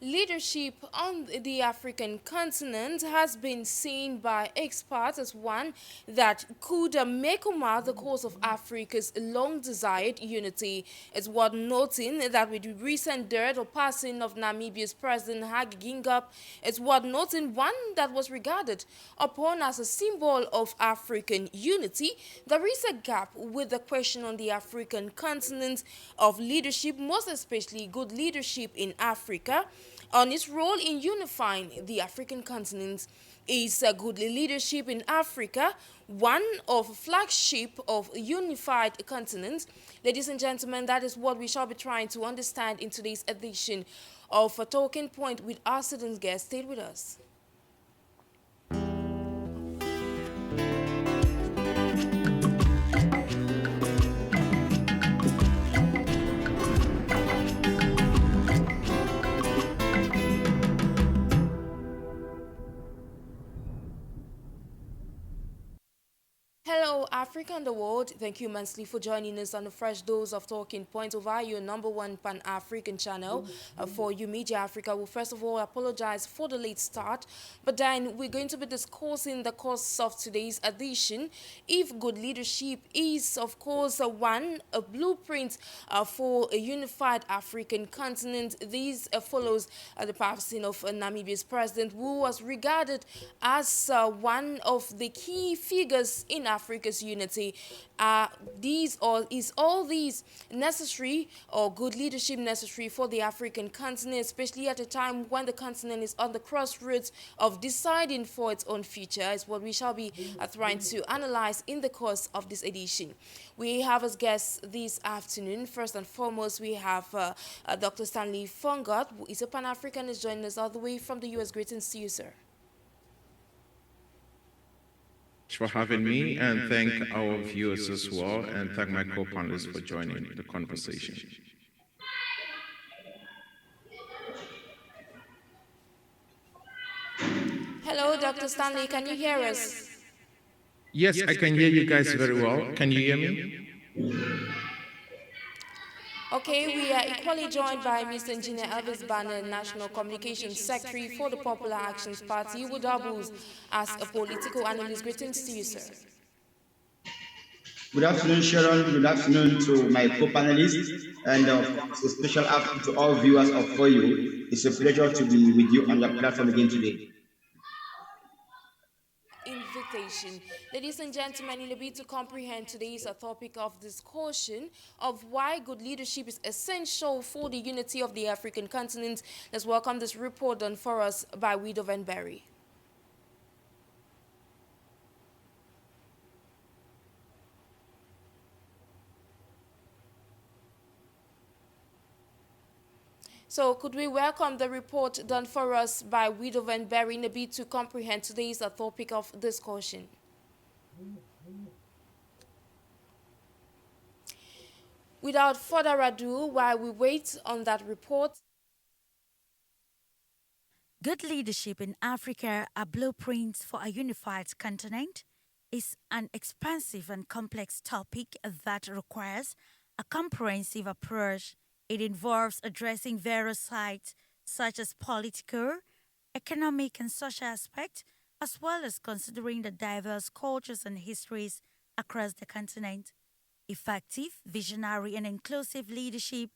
Leadership on the African continent has been seen by experts as one that could make or mar the course of Africa's long desired unity. It's worth noting that with the recent death or passing of Namibia's President Hage Geingob, it's worth noting one that was regarded upon as a symbol of African unity. There is a gap with the question on the African continent of leadership, most especially good leadership in Africa on its role in unifying the African continent. Is a good leadership in Africa one of flagship of unified continent? Ladies and gentlemen, that is what we shall be trying to understand in today's edition of a Talking Point with our student guest. Stay with us. Hello, Africa and the world. Thank you immensely for joining us on the fresh dose of Talking Point over your number one Pan African channel for you Media Africa. Well, first of all, I apologize for the late start, but then we're going to be discussing the course of today's edition. If good leadership is, of course, a blueprint for a unified African continent. This follows the passing of Namibia's president, who was regarded as one of the key figures in Africa's unity. These or is all these necessary or good leadership necessary for the African continent, especially at a time when the continent is on the crossroads of deciding for its own future, is what we shall be trying to analyze in the course of this edition. We have as guests this afternoon, first and foremost, we have Dr. Stanley Fongot, who is a Pan-Africanist, joining us all the way from the U.S. Greetings to you, sir. For having me, and thank our viewers as well, and thank my co-panelists for joining the conversation. Hello, Dr. Stanley, can you hear us? Yes, I can hear you guys very well. Can you hear me? Okay, we are equally joined by Mr. Engineer Elvis Banner, National Communications Secretary for the Popular Actions Party, who doubles as a political analyst. Greetings to you, sir. Good afternoon, Sharon. Good afternoon to my co-panelists, and of course, a special afternoon to all viewers of For You. It's a pleasure to be with you on your platform again today. Invitation. Ladies and gentlemen, in a bid to comprehend today's topic of discussion of why good leadership is essential for the unity of the African continent, let's welcome this report done for us by Widow Van Berry. So could we welcome the report done for us by Widow Van Berry in a bid to comprehend today's topic of discussion? Without further ado, while we wait on that report, Good leadership in Africa, a blueprint for a unified continent, is an expansive and complex topic that requires a comprehensive approach. It involves addressing various sides such as political, economic, and social aspects, as well as considering the diverse cultures and histories across the continent. Effective, visionary, and inclusive leadership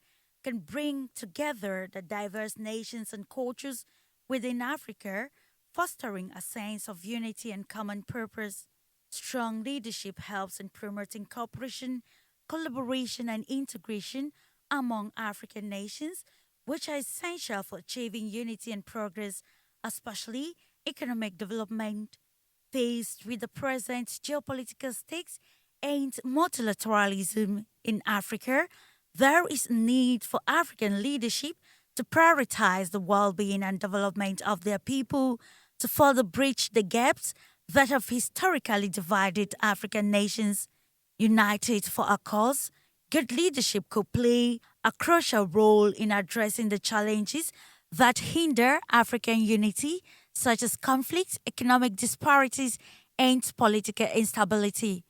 can bring together the diverse nations and cultures within Africa, fostering a sense of unity and common purpose. Strong leadership helps in promoting cooperation, collaboration, and integration among African nations, which are essential for achieving unity and progress, especially economic development. Faced with the present geopolitical stakes and multilateralism in Africa, there is a need for African leadership to prioritize the well being and development of their people, to further bridge the gaps that have historically divided African nations. United for a cause, good leadership could play a crucial role in addressing the challenges that hinder African unity, such as conflict, economic disparities, and political instability.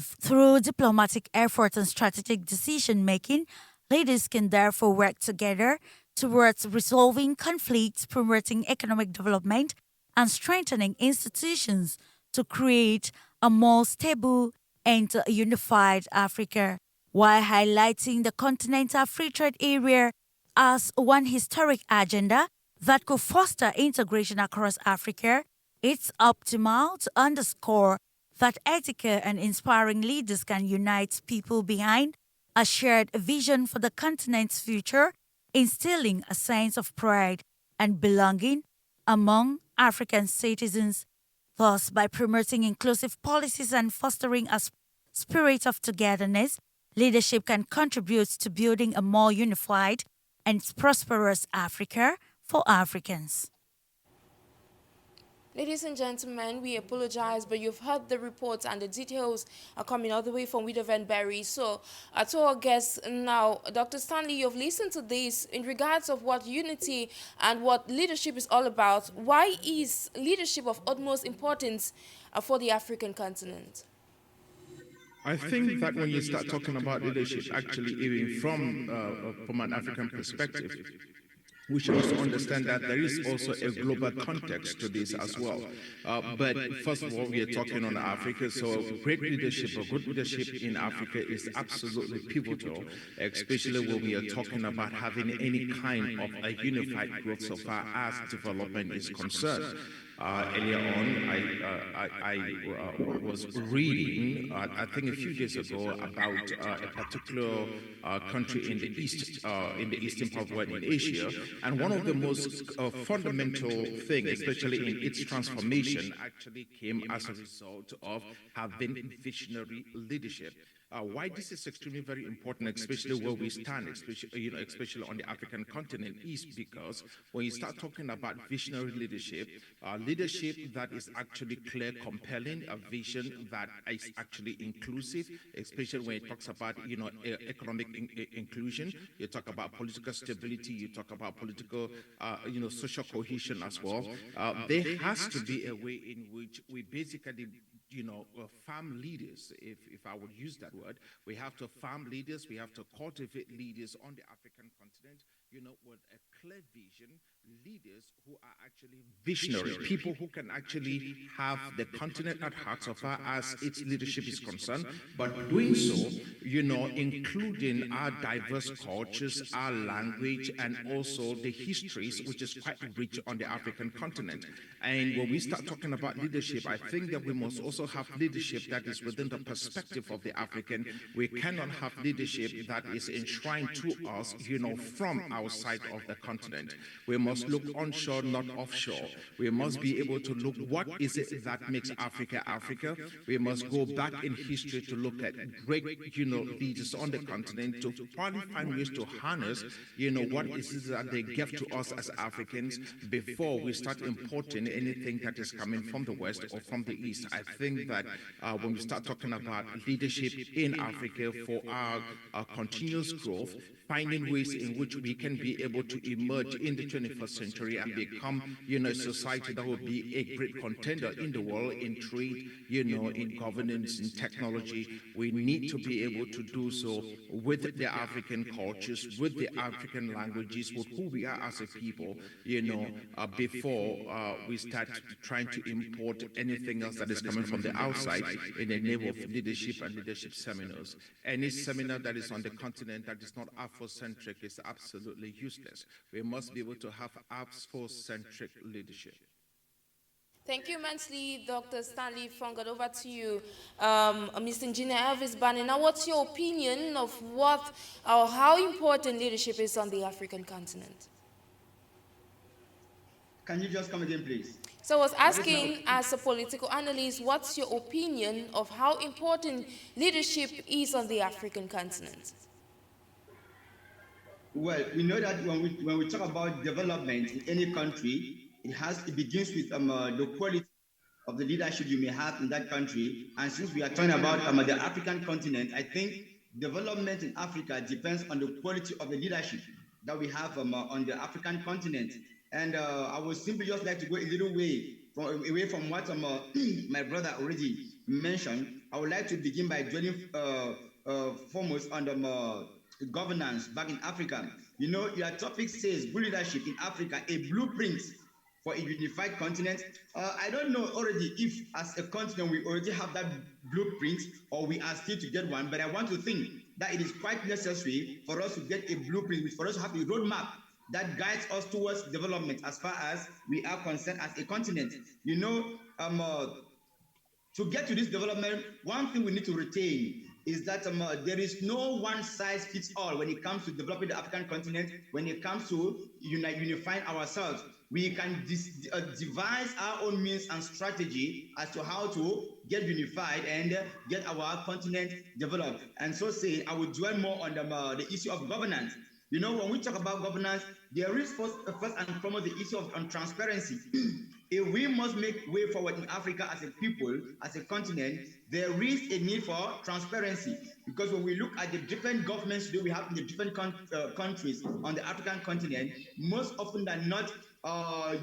Through diplomatic effort and strategic decision making, leaders can therefore work together towards resolving conflicts, promoting economic development, and strengthening institutions to create a more stable and unified Africa, while highlighting the continental free trade area as one historic agenda that could foster integration across Africa. It's optimal to underscore that ethical and inspiring leaders can unite people behind a shared vision for the continent's future, instilling a sense of pride and belonging among African citizens. Thus, by promoting inclusive policies and fostering a spirit of togetherness, leadership can contribute to building a more unified and prosperous Africa for Africans. Ladies and gentlemen, we apologize, but you've heard the reports and the details are coming all the way from Widow Van Berry. So, to our guests now, Dr. Stanley, you've listened to this in regards of what unity and what leadership is all about. Why is leadership of utmost importance for the African continent? I think that when you start talking about leadership, actually, even from an African perspective, we should also understand that there is also a global context to this as well. But first of all, we are talking on Africa, so great leadership or good leadership in Africa is absolutely pivotal, especially when we are talking about having any kind of a unified growth so far as development is concerned. Earlier on, I was reading, I think a few days ago, about a particular country in the eastern part of in Asia, and one of the most fundamental things, especially in its transformation, actually came as a result of having visionary leadership. Why this is extremely very important, especially where we stand, especially on the African continent, is because when you start talking about visionary leadership, leadership that is actually clear, compelling, a vision that is actually inclusive, especially when it talks about economic inclusion, you talk about political stability, you talk about political social cohesion as well. There has to be a way in which we basically farm leaders, if I would use that word. We have to farm leaders, we have to cultivate leaders on the African continent, with a clear vision, leaders who are actually visionary, people who can actually have the continent at heart so far as its leadership is concerned, but doing so, including our diverse cultures, our language, and also the histories, which is quite rich on the African continent. And when we start talking about leadership, I think that we must also have leadership that is within the perspective of the African. We cannot have leadership that is enshrined to us, from outside of the continent. We must look onshore, not offshore. We must be able to look what is it that makes Africa Africa. We must go back in history to look at great, leaders on the continent to finally find ways to harness, what is it that they give to us as Africans before we start importing anything that is coming from the West or from the East. I think that when we start talking about leadership in Africa for our continuous growth, finding ways in which we can be able to emerge in the 21st century and become, a society that will be a great contender in the world in trade, in governance, in technology. We need to be able to do so with the African cultures, with the African languages, with who we are as a people, before we start trying to import anything else that is coming from the outside in the name of leadership and leadership seminars. Any seminar that is on the continent that is not Afrocentric is absolutely useless. We must be able to have Afrocentric leadership. Thank you immensely, Dr. Stanley Fongat. Over to you, Mr. Engineer Elvis Bani. Now, what's your opinion of how important leadership is on the African continent? Can you just come again, please? So I was asking, as a political analyst, what's your opinion of how important leadership is on the African continent? Well, we know that when we talk about development in any country, it begins with the quality of the leadership you may have in that country. And since we are talking about the African continent, I think development in Africa depends on the quality of the leadership that we have on the African continent. And I would simply just like to go a little way away from what my brother already mentioned. I would like to begin by dwelling foremost on the governance back in Africa. You know, your topic says good leadership in Africa, a blueprint for a unified continent. I don't know already if as a continent we already have that blueprint or we are still to get one, but I want to think that it is quite necessary for us to get a blueprint, for us to have a roadmap that guides us towards development as far as we are concerned as a continent. You know, to get to this development, one thing we need to retain is that there is no one size fits all when it comes to developing the African continent, when it comes to unifying ourselves. We can devise our own means and strategy as to how to get unified and get our continent developed. And so saying, I will dwell more on the issue of governance. You know, when we talk about governance, there is first and foremost the issue of transparency. If we must make way forward in Africa as a people, as a continent, there is a need for transparency. Because when we look at the different governments that we have in the different countries on the African continent, most often than not,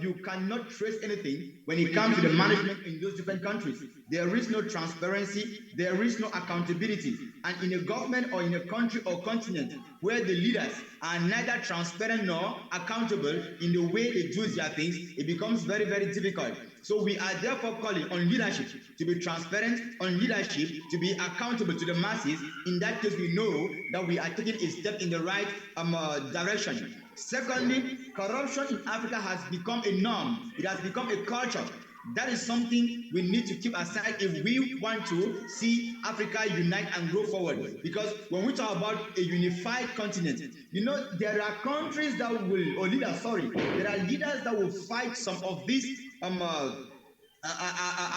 you cannot trace anything when it comes to the management in those different countries. There is no transparency, there is no accountability. And in a government or in a country or continent where the leaders are neither transparent nor accountable in the way they do their things, it becomes very, very difficult. So we are therefore calling on leadership to be transparent, on leadership to be accountable to the masses. In that case, we know that we are taking a step in the right direction. Secondly, corruption in Africa has become a norm. It has become a culture. That is something we need to keep aside if we want to see Africa unite and grow forward. Because when we talk about a unified continent, you know, there are countries that will, or leaders, sorry, there are leaders that will fight some of these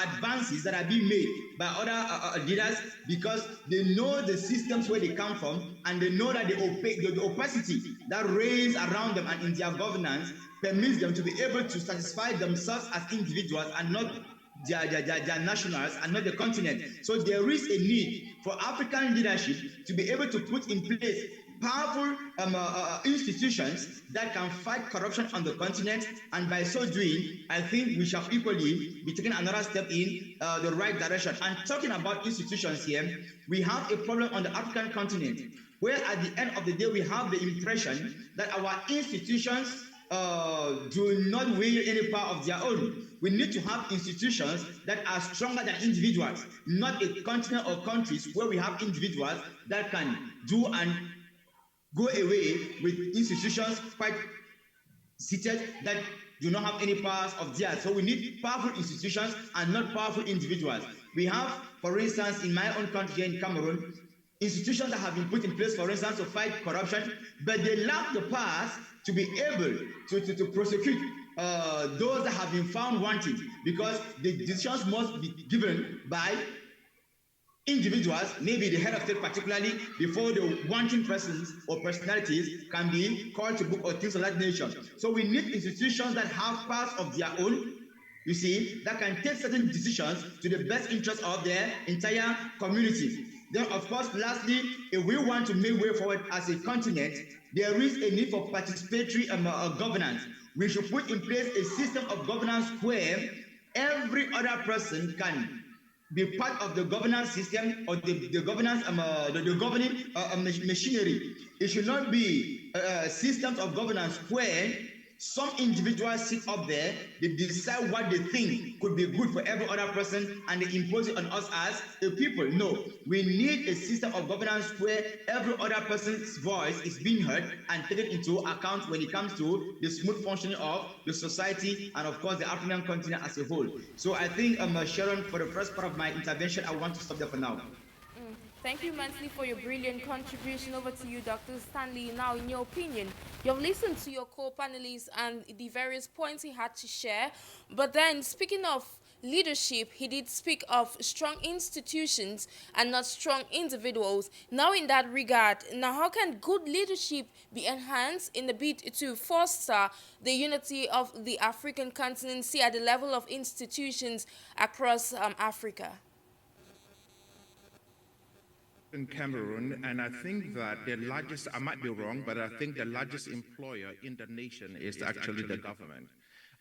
advances that are being made by other leaders because they know the systems where they come from and they know that the opacity that reigns around them and in their governance permits them to be able to satisfy themselves as individuals and not their nationals and not the continent. So there is a need for African leadership to be able to put in place powerful institutions that can fight corruption on the continent, and by so doing, I think we shall equally be taking another step in the right direction. And talking about institutions here, we have a problem on the African continent, where at the end of the day, we have the impression that our institutions do not wield any power of their own. We need to have institutions that are stronger than individuals, not a continent or countries where we have individuals that can do and go away with institutions quite seated that do not have any powers of theirs. So we need powerful institutions and not powerful individuals. We have, for instance, in my own country here in Cameroon, institutions that have been put in place, for instance, to fight corruption, but they lack the powers to be able to prosecute those that have been found wanting, because the decisions must be given by individuals, maybe the head of state particularly, before the wanting persons or personalities can be called to book or things of that nature. So we need institutions that have powers of their own, you see, that can take certain decisions to the best interest of their entire community. Then, of course, lastly, if we want to make way forward as a continent, there is a need for participatory governance. We should put in place a system of governance where every other person can be part of the governance system or the governance the governing machinery. It should not be systems of governance where some individuals sit up there, they decide what they think could be good for every other person and they impose it on us as a people. No, we need a system of governance where every other person's voice is being heard and taken into account when it comes to the smooth functioning of the society and of course the African continent as a whole. So I think Sharon, for the first part of my intervention, I want to stop there for now. Thank you immensely for your brilliant contribution. Over to you, Dr. Stanley. Now, in your opinion, you've listened to your co-panelists and the various points he had to share. But then, speaking of leadership, he did speak of strong institutions and not strong individuals. Now, in that regard, now how can good leadership be enhanced in the bid to foster the unity of the African continent, see at the level of institutions across Africa? In Cameroon, and I think that the largest, I might be wrong, but I think the largest employer in the nation is actually the government.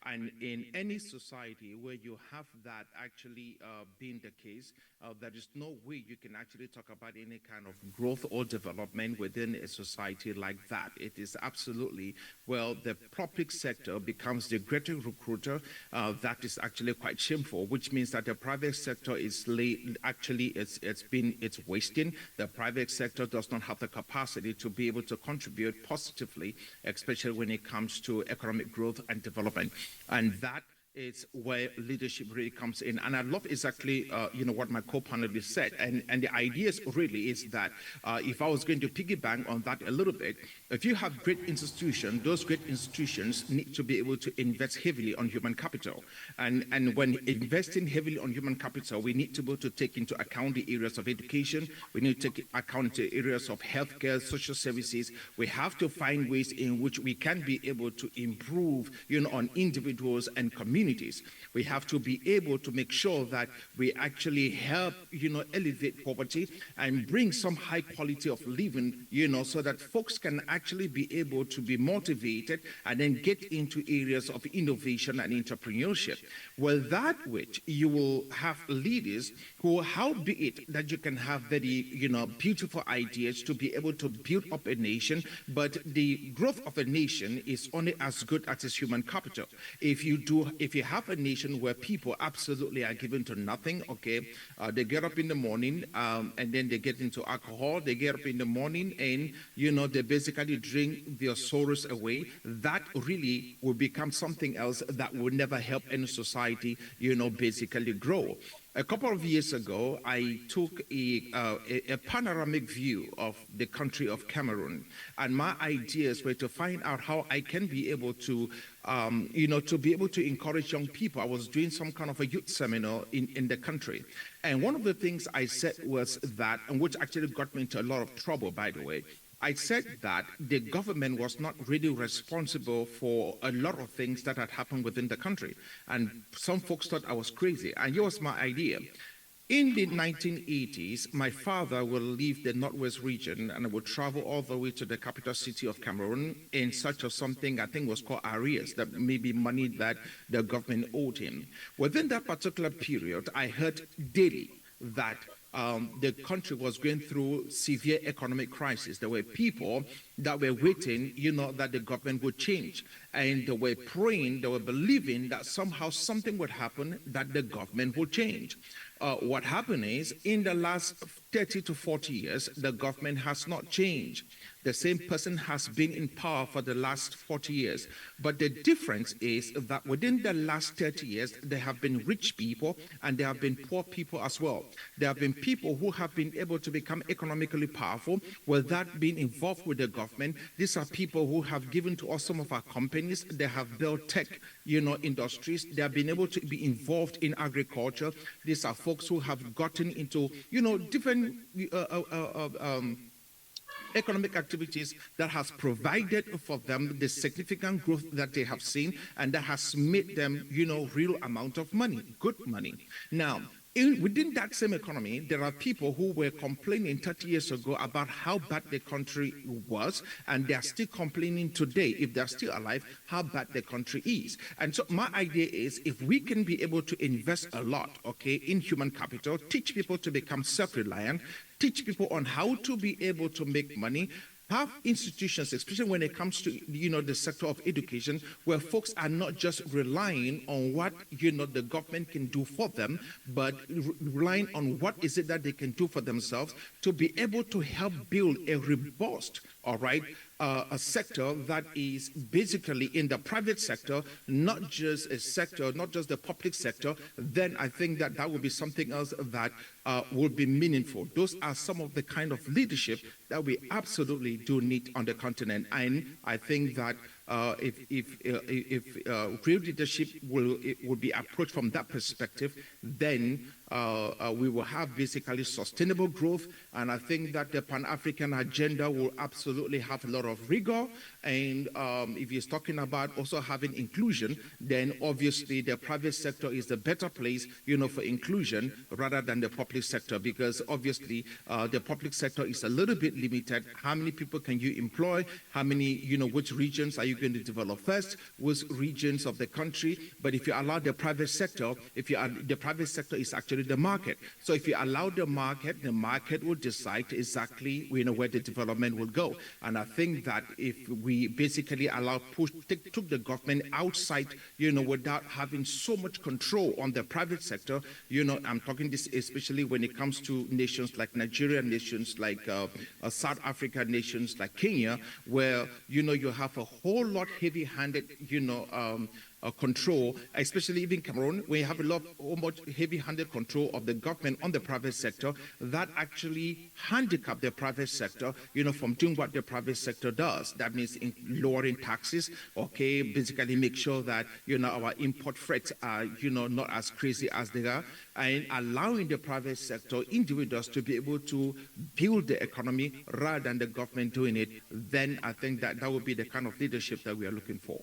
And in any society where you have that actually being the case, there is no way you can actually talk about any kind of growth or development within a society like that. It is absolutely, well, the public sector becomes the greater recruiter. That is actually quite shameful, which means that the private sector is it's wasting. The private sector does not have the capacity to be able to contribute positively, especially when it comes to economic growth and development. And that is where leadership really comes in. And I love exactly, what my co-panelist said. And the idea really is that if I was going to piggyback on that a little bit, if you have great institutions, those great institutions need to be able to invest heavily on human capital. And when investing heavily on human capital, we need to be able to take into account the areas of education. We need to take account the areas of healthcare, social services. We have to find ways in which we can be able to improve, on individuals and communities. We have to be able to make sure that we actually help, elevate poverty and bring some high quality of living, so that folks can actually be able to be motivated and then get into areas of innovation and entrepreneurship. Well, that which you will have leaders who, how be it that you can have very, beautiful ideas to be able to build up a nation, but the growth of a nation is only as good as its human capital. If you have a nation where people absolutely are given to nothing, okay, they get up in the morning and then they get into alcohol, they get up in the morning and, they basically drink their sorrows away, that really will become something else that will never help any society, basically grow. A couple of years ago, I took a panoramic view of the country of Cameroon, and my ideas were to find out how I can be able to, to be able to encourage young people. I was doing some kind of a youth seminar in the country, and one of the things I said was that, and which actually got me into a lot of trouble, by the way, I said that the government was not really responsible for a lot of things that had happened within the country. And some folks thought I was crazy. And here was my idea. In the 1980s, my father will leave the Northwest region and would travel all the way to the capital city of Cameroon in search of something I think was called arrears, that may be money that the government owed him. Within that particular period, I heard daily that the country was going through severe economic crisis. There were people that were waiting, that the government would change. And they were praying, they were believing that somehow something would happen, that the government would change. What happened is, in the last 30 to 40 years, the government has not changed. The same person has been in power for the last 40 years. But the difference is that within the last 30 years, there have been rich people and there have been poor people as well. There have been people who have been able to become economically powerful without being involved with the government. These are people who have given to us some of our companies. They have built tech, industries. They have been able to be involved in agriculture. These are folks who have gotten into, different economic activities that has provided for them the significant growth that they have seen, and that has made them, real amount of money, good money. Now, within that same economy, there are people who were complaining 30 years ago about how bad the country was, and they are still complaining today, if they're still alive, how bad the country is. And so my idea is, if we can be able to invest a lot, okay, in human capital, teach people to become self-reliant, teach people on how to be able to make money, have institutions, especially when it comes to, the sector of education, where folks are not just relying on what, the government can do for them, but relying on what is it that they can do for themselves to be able to help build a robust, a sector that is basically in the private sector, not just a sector, not just the public sector. Then I think that will be something else that will be meaningful. Those are some of the kind of leadership that we absolutely do need on the continent. And I think that if real leadership will be approached from that perspective, then we will have basically sustainable growth. And I think that the Pan-African agenda will absolutely have a lot of rigor And if he's talking about also having inclusion, then obviously the private sector is the better place, for inclusion rather than the public sector, because obviously the public sector is a little bit limited. How many people can you employ? How many, which regions are you going to develop first? Which regions of the country? But if you allow the private sector, the private sector is actually the market. So if you allow the market will decide exactly, where the development will go. And I think that if we basically took the government outside, without having so much control on the private sector, I'm talking this especially when it comes to nations like Nigeria, nations like South Africa, nations like Kenya, where, you have a whole lot heavy-handed, control, especially even Cameroon, where you have almost heavy-handed control of the government on the private sector, that actually handicap the private sector, from doing what the private sector does. That means in lowering taxes, basically make sure that, our import threats are, not as crazy as they are, and allowing the private sector, individuals, to be able to build the economy rather than the government doing it. Then I think that would be the kind of leadership that we are looking for.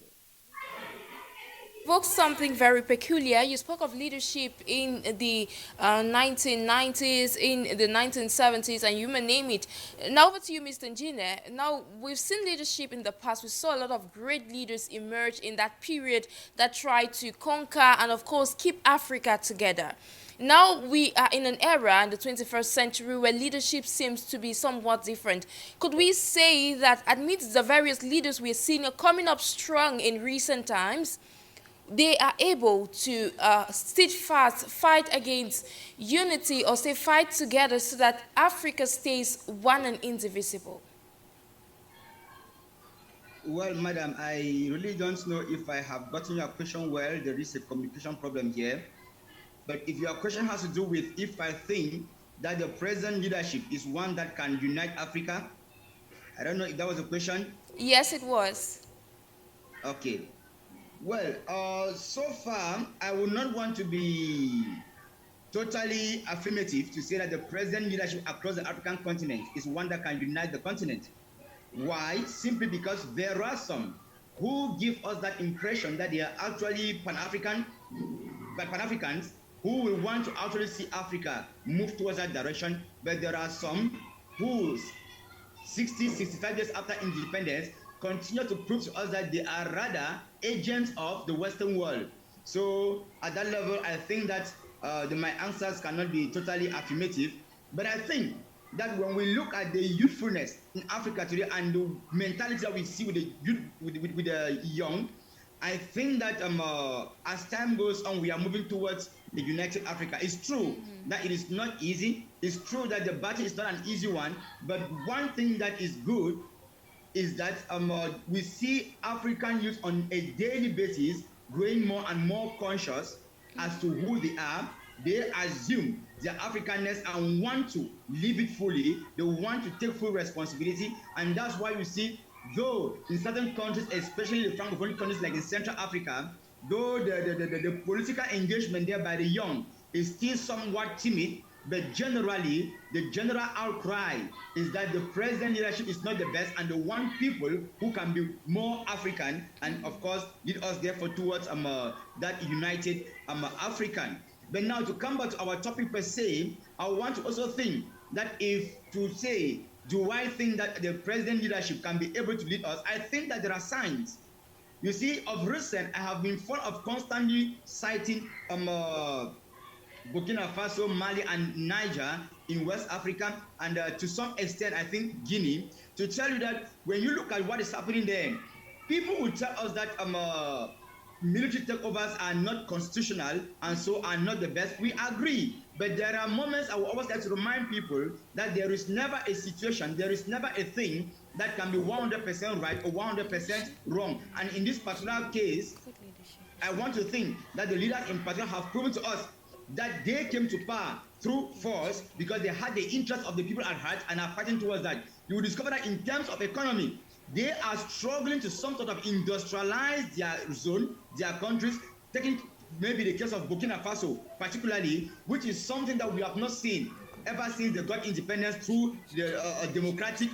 Evoked something very peculiar. You spoke of leadership in the 1990s, in the 1970s, and you may name it. Now over to you, Mr. Njine. Now, we've seen leadership in the past. We saw a lot of great leaders emerge in that period that tried to conquer and, of course, keep Africa together. Now we are in an era in the 21st century where leadership seems to be somewhat different. Could we say that amidst the various leaders we're seeing are coming up strong in recent times, they are able to steadfast fight against unity, or say fight together, so that Africa stays one and indivisible? Well, madam, I really don't know if I have gotten your question well. There is a communication problem here. But if your question has to do with if I think that the present leadership is one that can unite Africa, I don't know if that was a question. Yes, it was. Okay. Well, so far, I would not want to be totally affirmative to say that the present leadership across the African continent is one that can unite the continent. Why? Simply because there are some who give us that impression that they are actually Pan-Africans who will want to actually see Africa move towards that direction. But there are some who, 60, 65 years after independence, continue to prove to us that they are rather agents of the Western world. So at that level, I think that my answers cannot be totally affirmative. But I think that when we look at the youthfulness in Africa today and the mentality that we see with the youth, with the young, I think that as time goes on, we are moving towards a united Africa. It's true that it is not easy. It's true that the battle is not an easy one. But one thing that is good is that we see African youth on a daily basis growing more and more conscious as to who they are. They assume their Africanness and want to live it fully. They want to take full responsibility. And that's why you see, though in certain countries, especially the Francophone countries like in Central Africa, though the political engagement there by the young is still somewhat timid, but generally, the general outcry is that the present leadership is not the best, and they want people who can be more African and, of course, lead us therefore towards that united African. But now, to come back to our topic per se, I want to also think that if to say, do I think that the present leadership can be able to lead us? I think that there are signs. You see, of recent, I have been fond of constantly citing Burkina Faso, Mali, and Niger in West Africa, and to some extent, I think Guinea, to tell you that when you look at what is happening there, people will tell us that military takeovers are not constitutional and so are not the best. We agree, but there are moments I will always like to remind people that there is never a situation, there is never a thing that can be 100% right or 100% wrong. And in this particular case, I want to think that the leaders in particular have proven to us that they came to power through force because they had the interest of the people at heart and are fighting towards that. You will discover that in terms of economy, they are struggling to some sort of industrialize their zone, their countries, taking maybe the case of Burkina Faso particularly, which is something that we have not seen ever since they got independence through the democratic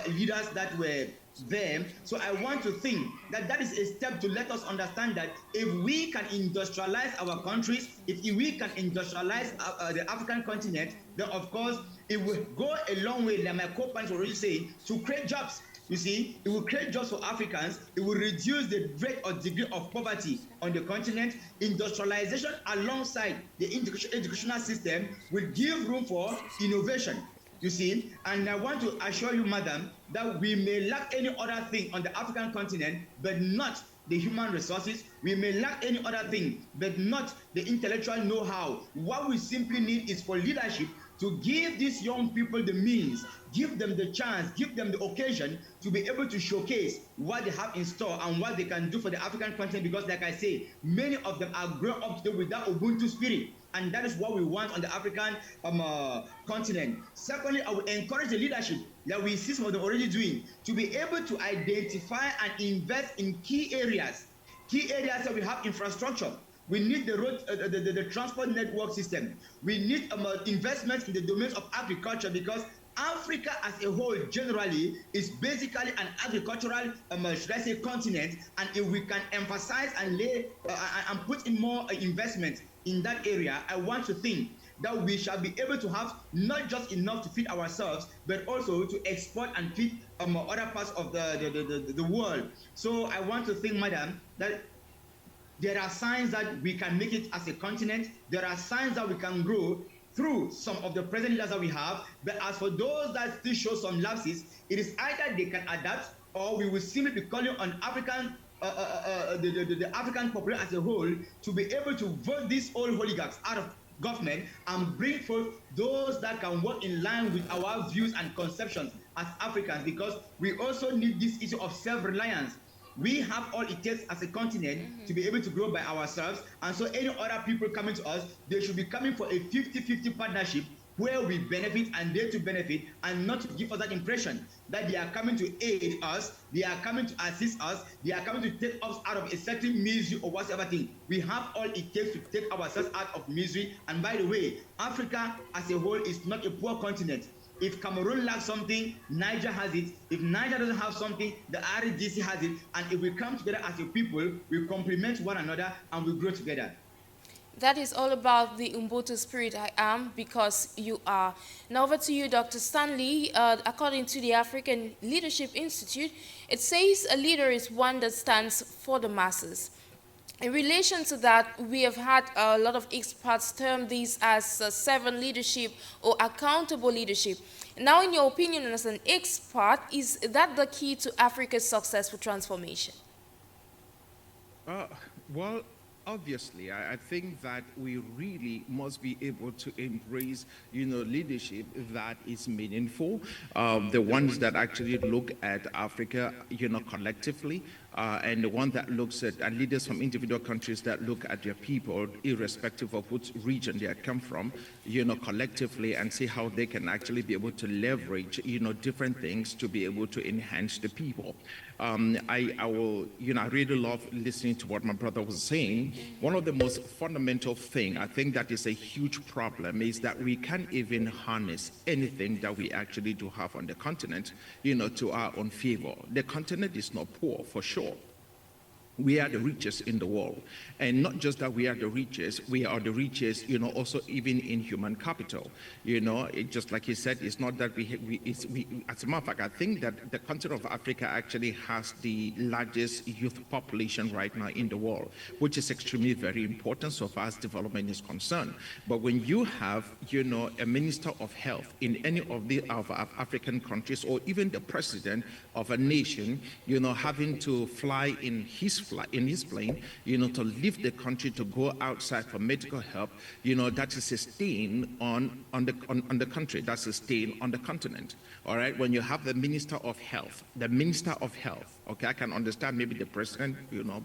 leaders that were them. So I want to think that that is a step to let us understand that if we can industrialize our countries, if we can industrialize the African continent, then of course it will go a long way, like my co-panelists already say, to create jobs. You see, it will create jobs for Africans. It will reduce the rate or degree of poverty on the continent. Industrialization alongside the educational system will give room for innovation. You see, and I want to assure you, madam, that we may lack any other thing on the African continent, but not the human resources. We may lack any other thing, but not the intellectual know-how. What we simply need is for leadership to give these young people the means, give them the chance, give them the occasion to be able to showcase what they have in store and what they can do for the African continent, because like I say, many of them are grown up today with that Ubuntu spirit, and that is what we want on the African continent. Secondly, I will encourage the leadership that we see some of them already doing, to be able to identify and invest in key areas that we have infrastructure. We need the road, the transport network system. We need investments in the domains of agriculture, because Africa as a whole generally is basically an agricultural, should I say, continent. And if we can emphasize and lay and put in more investment in that area, I want to think that we shall be able to have not just enough to feed ourselves, but also to export and feed other parts of the world. So I want to think, madam, that there are signs that we can make it as a continent. There are signs that we can grow through some of the present leaders that we have. But as for those that still show some lapses, it is either they can adapt, or we will simply be calling on African, the African population as a whole to be able to vote these old oligarchs out of government and bring forth those that can work in line with our views and conceptions as Africans, because we also need this issue of self-reliance. We have all it takes as a continent to be able to grow by ourselves, and so any other people coming to us, they should be coming for a 50-50 partnership where we benefit and they to benefit, and not to give us that impression that they are coming to aid us, they are coming to assist us, they are coming to take us out of a certain misery or whatever thing. We have all it takes to take ourselves out of misery. And by the way, Africa as a whole is not a poor continent. If Cameroon lacks something, Niger has it. If Niger doesn't have something, the RDC has it. And if we come together as a people, we complement one another and we grow together. That is all about the Ubuntu spirit, I am, because you are. Now over to you, Dr. Stanley. According to the African Leadership Institute, it says a leader is one that stands for the masses. In relation to that, we have had a lot of experts term these as servant leadership or accountable leadership. Now, in your opinion, as an expert, is that the key to Africa's successful transformation? Well, obviously, I think that we really must be able to embrace, leadership that is meaningful. The ones that actually look at Africa, collectively, and the one that looks at leaders from individual countries that look at their people, irrespective of which region they come from, collectively, and see how they can actually be able to leverage, different things to be able to enhance the people. I really love listening to what my brother was saying. One of the most fundamental thing, I think that is a huge problem, is that we can't even harness anything that we actually do have on the continent, to our own favor. The continent is not poor, for sure. We are the richest in the world. And not just that we are the richest, also even in human capital. Just like you said, it's not that we as a matter of fact, I think that the continent of Africa actually has the largest youth population right now in the world, which is extremely very important so far as development is concerned. But when you have, a minister of health in any of our African countries, or even the president of a nation, having to fly in his plane, to leave the country to go outside for medical help, that is a stain on the country. That's a stain on the continent. All right. When you have the minister of health, okay, I can understand maybe the president,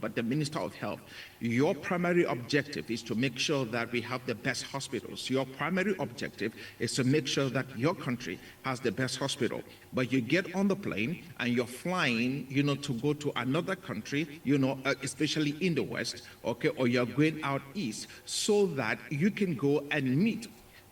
but the minister of health, your primary objective is to make sure that we have the best hospitals. Your primary objective is to make sure that your country has the best hospital. But you get on the plane and you're flying, to go to another country, especially in the West, okay, or you're going out east, so that you can go and meet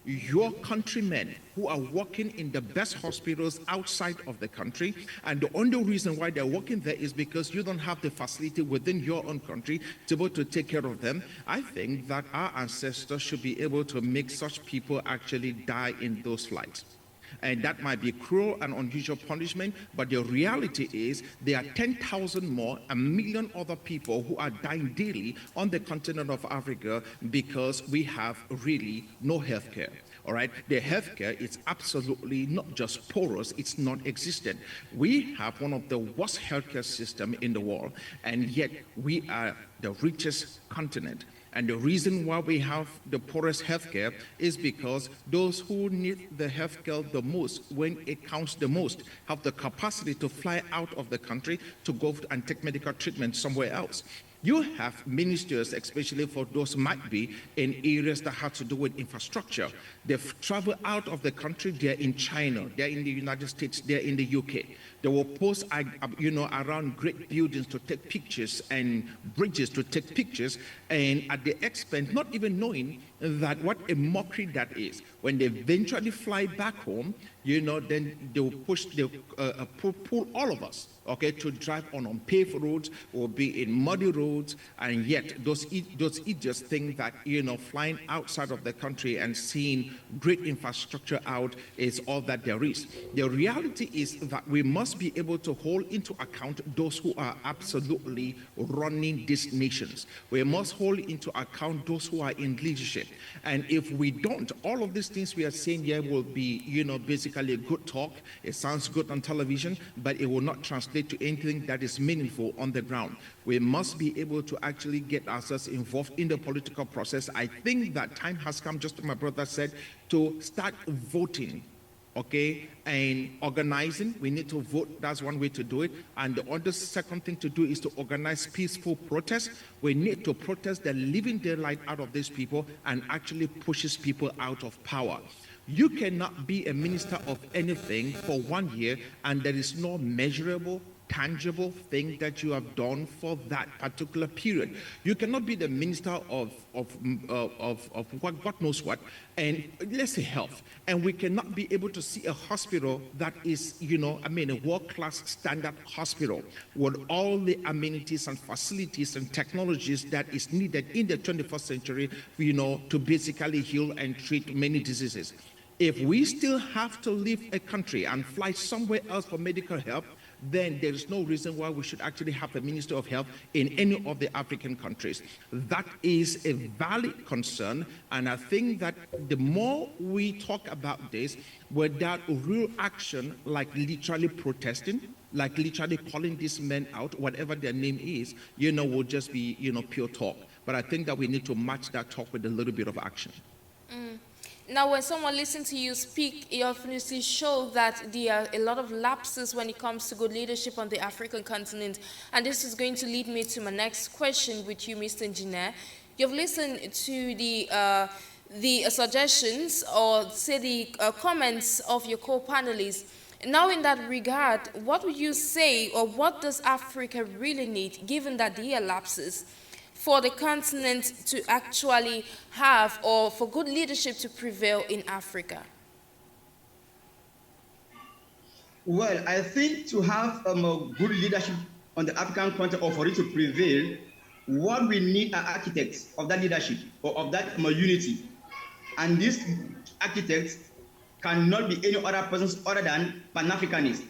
your countrymen who are working in the best hospitals outside of the country, and the only reason why they're working there is because you don't have the facility within your own country to be able to take care of them. I think that our ancestors should be able to make such people actually die in those flights. And that might be cruel and unusual punishment, but the reality is there are 10,000 more, a million other people who are dying daily on the continent of Africa because we have really no health care. All right, the healthcare is absolutely not just porous, it's non-existent. We have one of the worst healthcare systems in the world, and yet we are the richest continent. And the reason why we have the poorest healthcare is because those who need the healthcare the most, when it counts the most, have the capacity to fly out of the country to go and take medical treatment somewhere else. You have ministers, especially for those who might be in areas that have to do with infrastructure. They've traveled out of the country. They're in China. They're in the United States. They're in the UK. They will post, around great buildings to take pictures and bridges to take pictures, and at the expense, not even knowing that what a mockery that is. When they eventually fly back home, then they will pull all of us, okay, to drive on unpaved roads or be in muddy roads, and yet those idiots think that, flying outside of the country and seeing great infrastructure out is all that there is. The reality is that we must be able to hold into account those who are absolutely running these nations. We must hold into account those who are in leadership. And if we don't, all of these things we are saying here will be, basically a good talk. It sounds good on television, but it will not translate to anything that is meaningful on the ground. We must be able to actually get ourselves involved in the political process. I think that time has come, just as my brother said, to start voting. Okay, and organizing, we need to vote. That's one way to do it. And the other second thing to do is to organize peaceful protests. We need to protest the living daylight out of these people and actually pushes people out of power. You cannot be a minister of anything for 1 year and there is no measurable, tangible thing that you have done for that particular period. You cannot be the minister of what God knows what, and let's say health, and we cannot be able to see a hospital that is, a world-class standard hospital with all the amenities and facilities and technologies that is needed in the 21st century, to basically heal and treat many diseases. If we still have to leave a country and fly somewhere else for medical help, then there is no reason why we should actually have a Minister of Health in any of the African countries. That is a valid concern, and I think that the more we talk about this without real action, like literally protesting, like literally calling these men out, whatever their name is, will just be, pure talk. But I think that we need to match that talk with a little bit of action. Now, when someone listens to you speak, you obviously show that there are a lot of lapses when it comes to good leadership on the African continent. And this is going to lead me to my next question with you, Mr. Engineer. You've listened to the suggestions or say the comments of your co-panelists. Now, in that regard, what would you say, or what does Africa really need, given that there are lapses, for the continent to actually have, or for good leadership to prevail in Africa? Well, I think to have a good leadership on the African continent, or for it to prevail, what we need are architects of that leadership or of that unity. And these architects cannot be any other persons other than Pan-Africanists.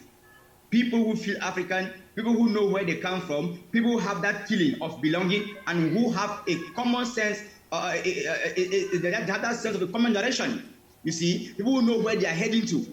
People who feel African, people who know where they come from, people who have that feeling of belonging, and who have a common sense, that sense of a common direction. You see, people who know where they are heading to.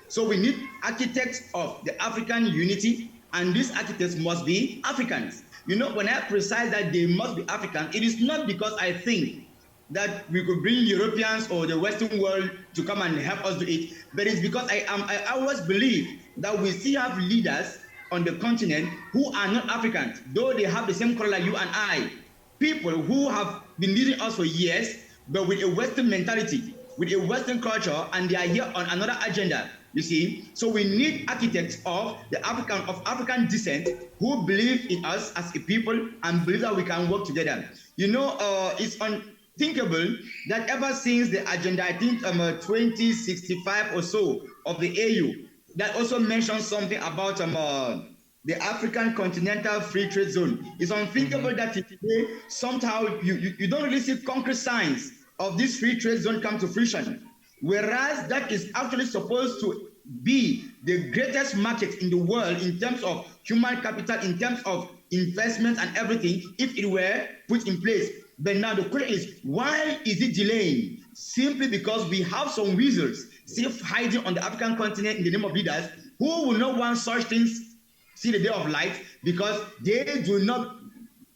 So we need architects of the African unity, and these architects must be Africans. When I precise that they must be African, it is not because I think that we could bring Europeans or the Western world to come and help us do it, but it's because I always believe that we still have leaders on the continent who are not Africans, though they have the same color like you and I. People who have been leading us for years, but with a Western mentality, with a Western culture, and they are here on another agenda. You see, so we need architects of African descent who believe in us as a people and believe that we can work together. It's unthinkable that ever since the agenda, I think 2065 or so of the AU, that also mentions something about the African Continental Free Trade Zone. It's unthinkable that today somehow you don't really see concrete signs of this free trade zone come to fruition. Whereas that is actually supposed to be the greatest market in the world in terms of human capital, in terms of investment and everything, if it were put in place. But now the question is, why is it delaying? Simply because we have some wizards still hiding on the African continent in the name of leaders who will not want such things see the day of light, because they do not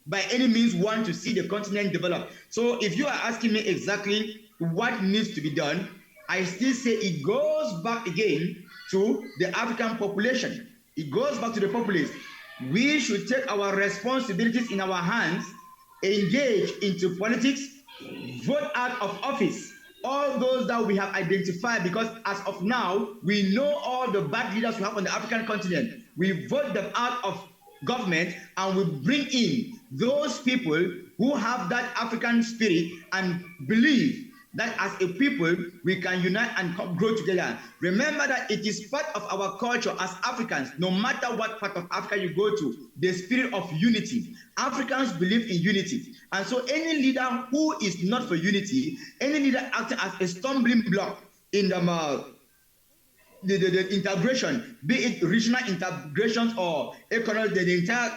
by any means want to see the continent develop. So if you are asking me exactly what needs to be done, I still say it goes back again to the African population. It goes back to the populace. We should take our responsibilities in our hands, engage into politics, vote out of office all those that we have identified, because as of now, we know all the bad leaders we have on the African continent. We vote them out of government and we bring in those people who have that African spirit and believe that as a people we can unite and grow together. Remember that it is part of our culture as Africans, no matter what part of Africa you go to, the spirit of unity. Africans believe in unity. And so any leader who is not for unity, any leader acting as a stumbling block in the integration, be it regional integrations or economic, the entire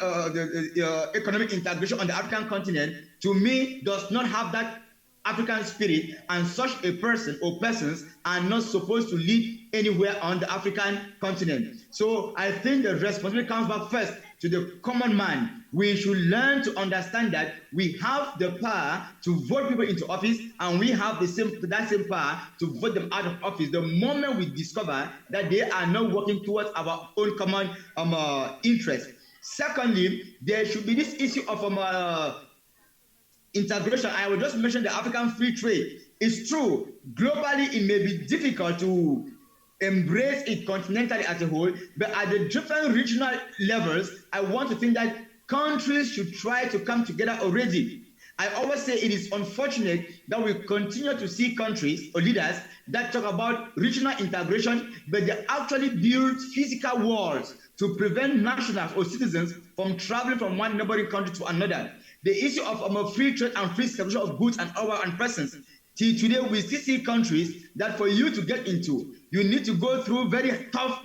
economic integration on the African continent, to me does not have that African spirit, and such a person or persons are not supposed to lead anywhere on the African continent. So I think the responsibility comes back first to the common man. We should learn to understand that we have the power to vote people into office, and we have that same power to vote them out of office the moment we discover that they are not working towards our own common interest. Secondly, there should be this issue of integration. I will just mention the African free trade. It's true, globally it may be difficult to embrace it continentally as a whole, but at the different regional levels, I want to think that countries should try to come together already. I always say it is unfortunate that we continue to see countries or leaders that talk about regional integration, but they actually build physical walls to prevent nationals or citizens from traveling from one neighboring country to another. The issue of free trade and free circulation of goods and power and persons. Till today, we still see countries that for you to get into, you need to go through very tough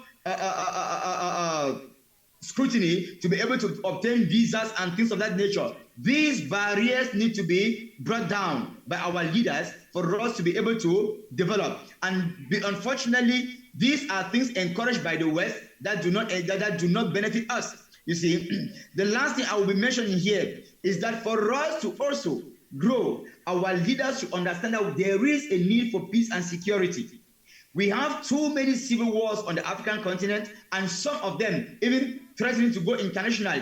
scrutiny to be able to obtain visas and things of that nature. These barriers need to be brought down by our leaders for us to be able to develop. And unfortunately, these are things encouraged by the West that do not benefit us. You see, the last thing I will be mentioning here is that for us to also grow, our leaders should understand that there is a need for peace and security. We have too many civil wars on the African continent, and some of them even threatening to go international.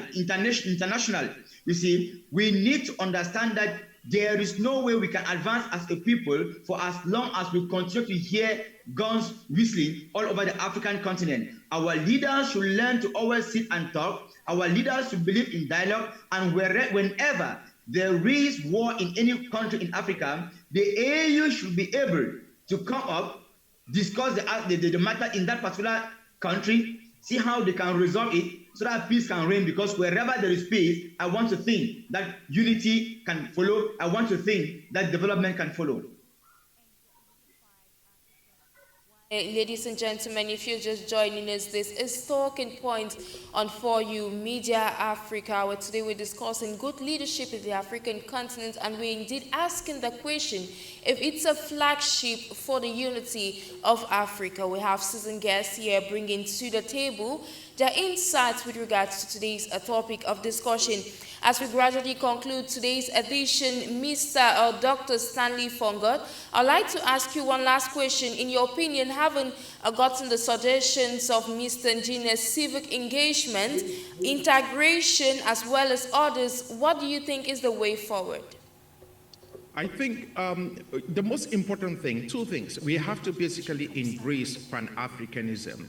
You see, we need to understand that there is no way we can advance as a people for as long as we continue to hear guns whistling all over the African continent. Our leaders should learn to always sit and talk. Our leaders should believe in dialogue, and whenever there is war in any country in Africa, the AU should be able to come up, discuss the matter in that particular country, see how they can resolve it so that peace can reign, because wherever there is peace, I want to think that unity can follow. I want to think that development can follow. Ladies and gentlemen, if you're just joining us, this is Talking Point on For You Media Africa, where today we're discussing good leadership in the African continent, and we're indeed asking the question if it's a flagship for the unity of Africa. We have seasoned guests here bringing to the table their insights with regards to today's topic of discussion. As we gradually conclude today's edition, Mr. Dr. Stanley Fongot, I'd like to ask you one last question. In your opinion, having gotten the suggestions of Mr. Engineer's civic engagement, integration, as well as others, what do you think is the way forward? I think the most important thing, two things. We have to basically embrace Pan-Africanism.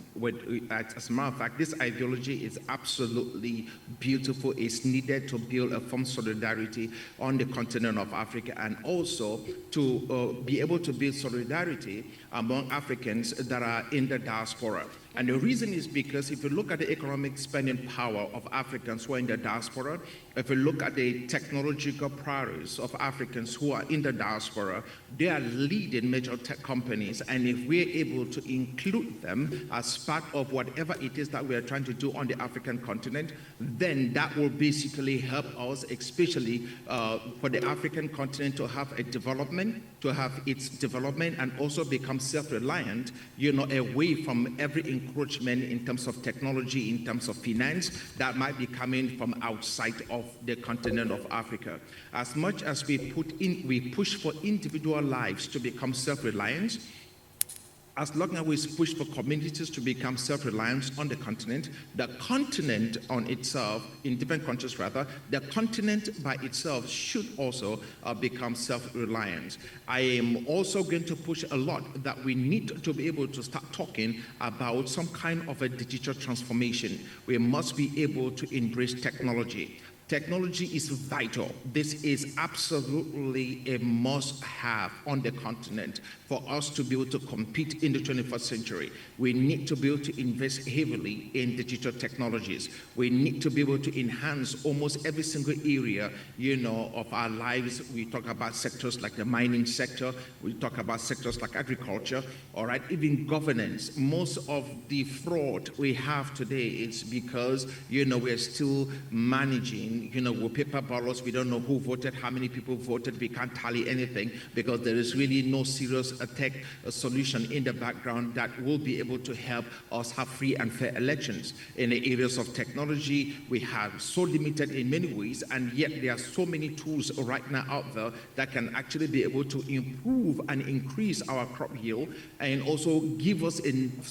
As a matter of fact, this ideology is absolutely beautiful. It's needed to build a firm solidarity on the continent of Africa, and also to be able to build solidarity among Africans that are in the diaspora. And the reason is because if you look at the economic spending power of Africans who are in the diaspora, if you look at the technological prowess of Africans who are in the diaspora, they are leading major tech companies. And if we're able to include them as part of whatever it is that we are trying to do on the African continent, then that will basically help us, especially for the African continent to have a development, and also become self-reliant, away from every encroachment in terms of technology, in terms of finance, that might be coming from outside of the continent of Africa. As much as we push for individual lives to become self-reliant, as long as we push for communities to become self-reliant on the continent on itself, in different countries rather, the continent by itself should also become self-reliant. I am also going to push a lot that we need to be able to start talking about some kind of a digital transformation. We must be able to embrace technology. Technology is vital. This is absolutely a must-have on the continent for us to be able to compete in the 21st century. We need to be able to invest heavily in digital technologies. We need to be able to enhance almost every single area, of our lives. We talk about sectors like the mining sector. We talk about sectors like agriculture, all right, even governance. Most of the fraud we have today is because, we're still managing with paper ballots. We don't know who voted, how many people voted. We can't tally anything because there is really no serious tech solution in the background that will be able to help us have free and fair elections. In the areas of technology, we have so limited in many ways, and yet there are so many tools right now out there that can actually be able to improve and increase our crop yield, and also give us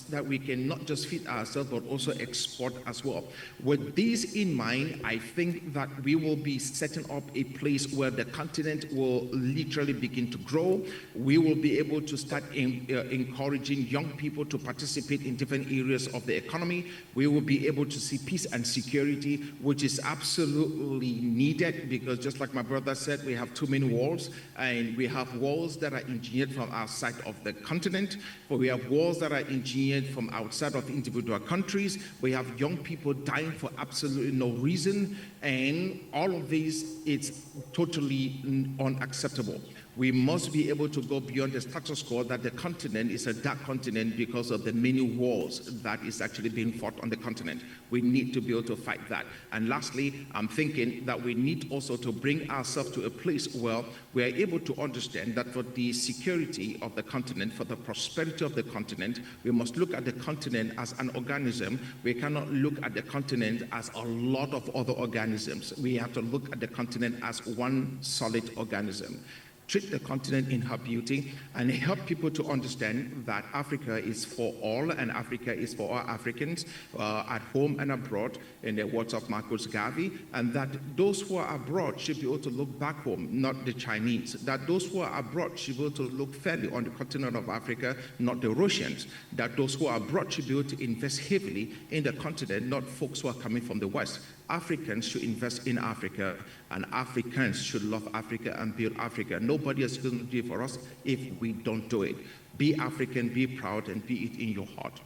that we can not just feed ourselves but also export as well. With this in mind, I think that we will be setting up a place where the continent will literally begin to grow. We will be able to start encouraging young people to participate in different areas of the economy. We will be able to see peace and security, which is absolutely needed, because just like my brother said, we have too many wars, and we have wars that are engineered from outside of the continent, but we have wars that are engineered from outside of individual countries. We have young people dying for absolutely no reason, and all of this is totally unacceptable. We must be able to go beyond the status quo that the continent is a dark continent because of the many wars that is actually being fought on the continent. We need to be able to fight that. And lastly, I'm thinking that we need also to bring ourselves to a place where we are able to understand that for the security of the continent, for the prosperity of the continent, we must look at the continent as an organism. We cannot look at the continent as a lot of other organisms. We have to look at the continent as one solid organism. Treat the continent in her beauty, and help people to understand that Africa is for all, and Africa is for all Africans at home and abroad, in the words of Marcus Garvey, and that those who are abroad should be able to look back home, not the Chinese. That those who are abroad should be able to look fairly on the continent of Africa, not the Russians. That those who are abroad should be able to invest heavily in the continent, not folks who are coming from the West. Africans should invest in Africa, and Africans should love Africa and build Africa. Nobody is going to do it for us if we don't do it. Be African, be proud, and be it in your heart.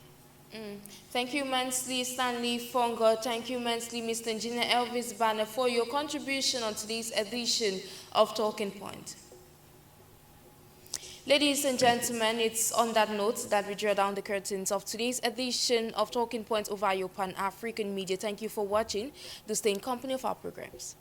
Thank you immensely, Stanley Fongo. Thank you immensely, Mr. Engineer Elvis Banner, for your contribution on today's edition of Talking Point. Ladies and gentlemen, it's on that note that we draw down the curtains of today's edition of Talking Points over your Pan-African media. Thank you for watching. Do stay in company of our programs.